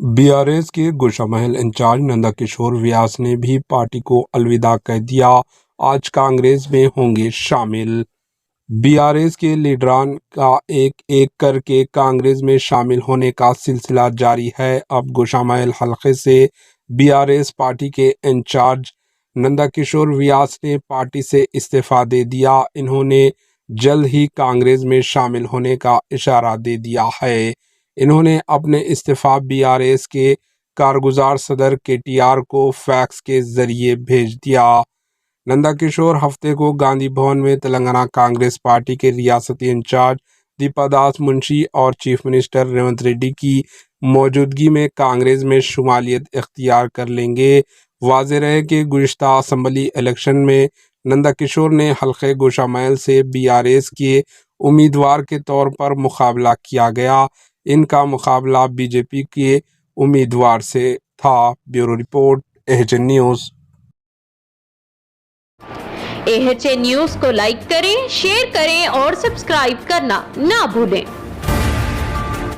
BRS के Goshamahal in charge Nandkishore व्यास ने भी पार्टी को अलविदा कह दिया। आज कांग्रेस में होंगे शामिल। बीआरएस के लीडरान का एक एक करके कांग्रेस में शामिल होने का सिलसिला जारी है। अब गोशामहल हलके से बीआरएस पार्टी के इंचार्ज नंदकिशोर व्यास ने पार्टी से इस्तीफा दे दिया। इन्होंने जल्द ही कांग्रेस में शामिल होने का इशारा दे दिया है। इन्होंने अपने इस्तीफा बीआरएस के कारगुजार सदर केटीआर को फैक्स के जरिए भेज दिया। नंदकिशोर हफ्ते को गांधी भवन में तेलंगाना कांग्रेस पार्टी के रियासती इंचार्ज दीपादास मुंशी और चीफ मिनिस्टर रेवंत रेड्डी की मौजूदगी में कांग्रेस में शुमालियत इख्तियार कर लेंगे। वाज़ेह रहे कि गुज़िश्ता असम्बली इलेक्शन में नंदकिशोर ने हल्के गोशामहल से बीआरएस के उम्मीदवार के तौर पर मुकाबला किया गया। इनका मुकाबला बीजेपी के उम्मीदवार से था। Bureau report, AHN news. AHN news को लाइक करें, शेयर करें और सब्सक्राइब करना ना भूलें।